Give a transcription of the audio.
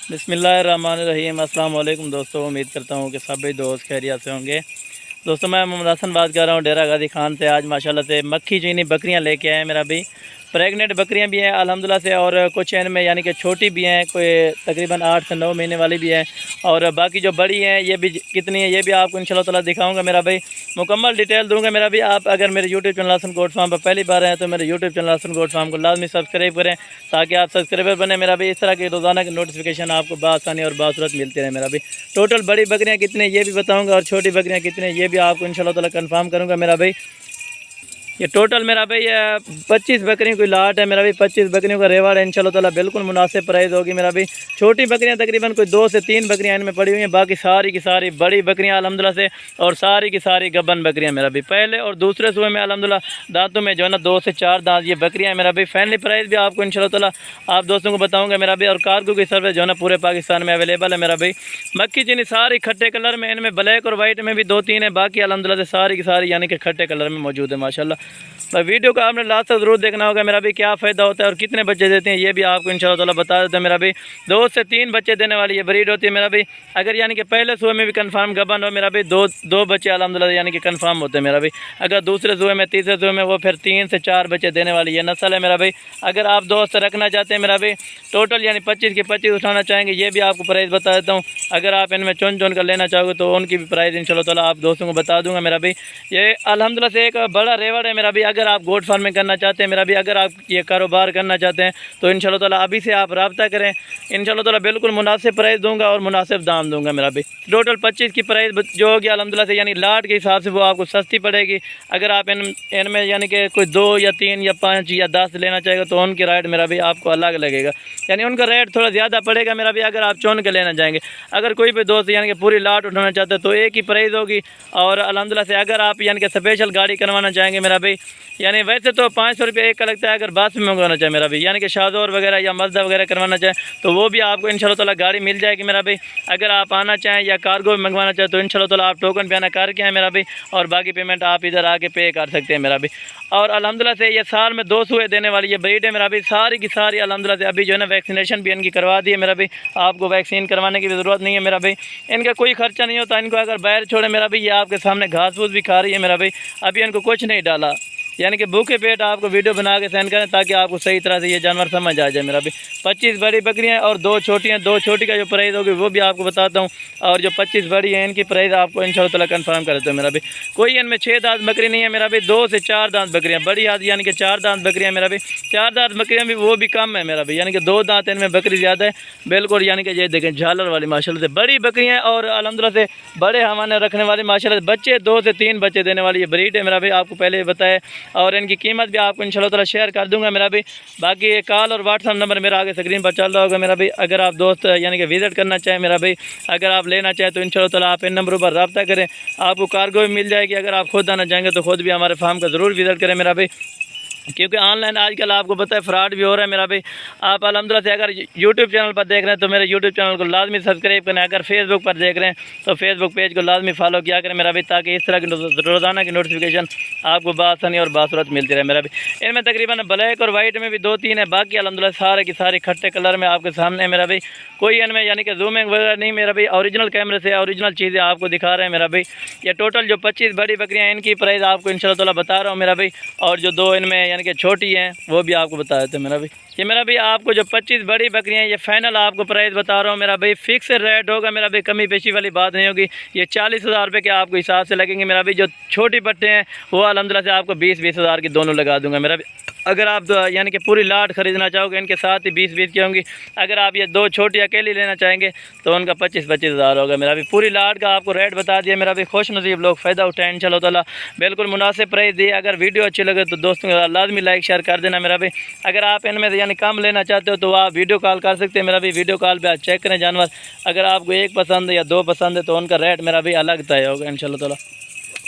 बिस्मिल्लाहिर्रहमानिर्रहीम। अस्सलाम वालेकुम दोस्तों, उम्मीद करता हूँ कि सभी दोस्त खैरियत से होंगे। दोस्तों मैं मोहम्मद हसन बात कर रहा हूँ डेरा गाजी खान से। आज माशाल्लाह से मक्खी चीनी बकरियाँ लेके आए मेरा भी। प्रेग्नेंट बकरियाँ भी हैं अल्हम्दुलिल्लाह से, और कुछ इनमें यानी कि छोटी भी हैं, कोई तकरीबन 8 से 9 महीने वाली भी हैं, और बाकी जो बड़ी हैं ये भी कितनी है ये भी आपको इंशाल्लाह ताला दिखाऊंगा मेरा भाई। मुकम्मल डिटेल दूंगा मेरा भी। आप अगर मेरे YouTube channel Hasan Goat Farm पर पहली बार हैं तो मेरे YouTube channel Hasan Goat Farm को लाजमी सब्सक्राइब करें ताकि आप सब्सक्राइबर बने मेरा भी। इस तरह के रोज़ाना की नोटिफिकेशन आपको बासानी और बासूरत मिलती रहे मेरा भी। टोटल बड़ी बकरियाँ कितने ये भी बताऊँगा, और छोटी बकरियाँ कितने ये भी आपको इंशाल्लाह ताला कन्फर्म करूँगा मेरा भाई। ये टोटल मेरा भाई 25 बकरियों की लाट है मेरा भाई। 25 बकरियों का रेवाड़ है इंशाल्लाह ताला, बिल्कुल मुनासिब प्राइस होगी मेरा भाई। छोटी बकरियां तकरीबन कोई 2 से 3 बकरियां इनमें पड़ी हुई हैं, बाकी सारी की सारी बड़ी बकरियां अल्हम्दुलिल्लाह से, और सारी की सारी गबन बकरियां मेरा भाई। पहले और दूसरे सूबे में अल्हम्दुलिल्लाह दांतों में जो है ना 2 से 4 दांत ये बकरियां मेरा भाई। फैमिली प्राइस भी आपको इंशाल्लाह ताला आप दोस्तों को बताऊँगा मेरा भाई। और कार्गो की सर्विस जो है ना पूरे पाकिस्तान में अवेलेबल है मेरा भाई। मक्खी चीनी सारी खट्टे कलर में, इनमें ब्लैक और वाइट में भी 2-3 है, बाकी अल्हम्दुलिल्लाह से सारी की सारी यानी कि खट्टे कलर में मौजूद है माशाल्लाह। भाई वीडियो को आपने लास्ट तक ज़रूर देखना होगा मेरा भी। क्या फ़ायदा होता है और कितने बच्चे देते हैं ये भी आपको इंशाल्लाह ताला बता देते हैं मेरा भी। 2 से 3 बच्चे देने वाली ये ब्रीड होती है मेरा भी। अगर यानी कि पहले सूबे में भी कंफर्म गबन हो मेरा भी, दो बच्चे अल्हम्दुलिल्लाह यानी कि कंफर्म होते हैं मेरा भी। अगर दूसरे सूबे में, तीसरे सूबे में, वो फिर 3 से 4 बच्चे देने वाली ये नस्ल है मेरा भाई। अगर आप दोस्त रखना चाहते हैं मेरा भी, टोटल यानी 25 के 25 उठाना चाहेंगे ये भी आपको प्राइस बता देता हूँ। अगर आप इनमें चुन चुन कर लेना चाहोगे तो उनकी भी प्राइस इंशाल्लाह ताला आप दोस्तों को बता दूँगा मेरा भी। ये अल्हम्दुलिल्लाह से एक बड़ा रेवड़ है मेरा भी। अगर आप गोट फार्मिंग करना चाहते हैं मेरा भी, अगर आप ये कारोबार करना चाहते हैं तो इंशाल्लाह ताला अभी से आप रब्ता करें। इंशाल्लाह ताला बिल्कुल मुनासिब प्राइस दूंगा और मुनासिब दाम दूंगा मेरा भी। टोटल 25 की प्राइस जो होगी अल्हम्दुलिल्लाह से यानी लाट के हिसाब से वो आपको सस्ती पड़ेगी। अगर आप इनमें यानी कि कोई 2 या 3 या 5 या 10 लेना चाहेगा तो उनकी रेट मेरा भी आपको अलग लगेगा, यानी उनका रेट थोड़ा ज़्यादा पड़ेगा मेरा भी अगर आप चुन के लेना चाहेंगे। अगर कोई भी दोस्त यानी कि पूरी लाट उठाना चाहते हैं तो एक ही प्राइस होगी। और अल्हम्दुलिल्लाह से अगर आप यानी कि स्पेशल गाड़ी करवाना चाहेंगे मेरा भाई, यानी वैसे तो 500 रुपये एक का लगता है अगर बस में मंगवाना चाहे मेरा भी, यानी कि शाहजोर वगैरह या मज़दा वगैरह करवाना चाहें तो वो भी आपको इंशाल्लाह ताला गाड़ी मिल जाएगी मेरा भाई। अगर आप आना चाहें या कार्गो में मंगवाना चाहें तो इंशाल्लाह ताला आप टोकन पे आना करके आए मेरा भाई, और बाकी पेमेंट आप इधर आके पे कर सकते हैं मेरा भी। और अल्हम्दुलिल्लाह से ये साल में 2 सूए देने वाली ये ब्रीड है मेरा भी। सारी की सारी अल्हम्दुलिल्लाह से अभी जो है ना वैक्सीनेशन भी इनकी करवा दी है मेरा भी। आपको वैक्सीन करवाने की भी ज़रूरत नहीं है मेरा भाई। इनका कोई खर्चा नहीं होता। इनको अगर बाहर छोड़े मेरा भी, ये आपके सामने घास फूस भी खा रही है मेरा भाई। अभी इनको कुछ नहीं डाला, यानी कि भूखे पेट आपको वीडियो बना के सेंड करें ताकि आपको सही तरह से ये जानवर समझ आ जाए मेरा भी। 25 बड़ी बकरियां और 2 छोटी हैं। 2 छोटी का जो प्राइस होगी वो भी आपको बताता हूँ, और जो 25 बड़ी हैं इनकी प्राइस आपको इंशाल्लाह ताला कंफर्म कर देता हूँ मेरा भी। कोई इनमें 6 दांत बकरी नहीं है मेरा भी, 2 से 4 दांत बकरियाँ बड़ी आदि यानी कि 4 दांत बकरियाँ मेरा भी। 4 दांत बकरियाँ भी वो भी कम है मेरा भी, यानी कि 2 दांत इनमें बकरी ज़्यादा है बिल्कुल। यानी कि ये देखें झालर वाली माशाल्लाह से बड़ी बकरियाँ, और अल्हम्दुलिल्लाह से बड़े हवाने रखने वाली माशाल्लाह से बच्चे 2 से 3 बच्चे देने वाली ये ब्रीड है मेरा भी, आपको पहले बताया। और इनकी कीमत भी आपको इंशाल्लाह ताला शेयर कर दूंगा मेरा भी। बाकी ये कॉल और व्हाट्सअप नंबर मेरा आगे स्क्रीन पर चल रहा होगा मेरा भी। अगर आप दोस्त यानी कि विज़िट करना चाहें मेरा भाई, अगर आप लेना चाहें तो इंशाल्लाह ताला आप इन नंबरों पर रब्ता करें, आपको कार्गो भी मिल जाएगी। अगर आप खुद आना चाहेंगे तो खुद भी हमारे फार्म का ज़रूर विज़िट करें मेरा भाई, क्योंकि ऑनलाइन आजकल आपको पता है फ्रॉड भी हो रहा है मेरा भाई। आप अल्हम्दुलिल्लाह से अगर यूट्यूब चैनल पर देख रहे हैं तो मेरे यूट्यूब चैनल को लाजमी सब्सक्राइब करें। अगर फेसबुक पर देख रहे हैं तो फेसबुक पेज को लाजमी फॉलो किया करें मेरा भाई, ताकि इस तरह की रोज़ाना की नोटिफिकेशन आपको बासानी और बासूरत मिलती रहे मेरा भी। इनमें तकरीबन ब्लैक और वाइट में भी 2-3 है, बाकी अल्हम्दुलिल्लाह सारे की सारे खट्टे कलर में आपके सामने है मेरा भाई। कोई इनमें यानी कि जूमिंग वगैरह नहीं मेरा भाई, ओरिजिनल कैमरे से ओरिजिनल चीज़ें आपको दिखा रहे हैं मेरा भाई। ये टोटल जो 25 बड़ी बकरियाँ इनकी प्राइस आपको इंशाल्लाह ताला बता रहा हूँ मेरा भाई, और जो 2 इनमें यानी कि छोटी हैं वो भी आपको बता देते हैं मेरा भाई। ये मेरा भाई आपको जो 25 बड़ी बकरियाँ ये फाइनल आपको प्राइस बता रहा हूँ मेरा भाई। फिक्स रेट होगा मेरा भाई, कमी पेशी वाली बात नहीं होगी। ये 40,000 रुपये के आपको हिसाब से लगेंगे मेरा भाई। जो छोटी पट्टे हैं वो अल्हम्दुलिल्लाह से आपको 20-20 हज़ार की दोनों लगा दूंगा मेरा भाई। अगर आप यानी कि पूरी लाट ख़रीदना चाहोगे इनके साथ ही 20-20 की होंगी। अगर आप ये 2 छोटी अकेली लेना चाहेंगे तो उनका 25-25 हज़ार होगा मेरा भी। पूरी लाट का आपको रेट बता दिया मेरा भी। खुश नसीब लोग फ़ायदा उठाएं इंशाल्लाह ताला, बिल्कुल मुनासिब प्राइस दिए। अगर वीडियो अच्छी लगे तो दोस्तों के साथ लाजमी लाइक शेयर कर देना मेरा भी। अगर आप इनमें से यानी कम लेना चाहते हो तो आप वीडियो कॉल कर सकते हैं मेरा भी। वीडियो कॉल पर आप चेक करें जानवर, अगर आपको 1 पसंद है या 2 पसंद है तो उनका रेट मेरा भी अलग तय होगा इंशाल्लाह ताला।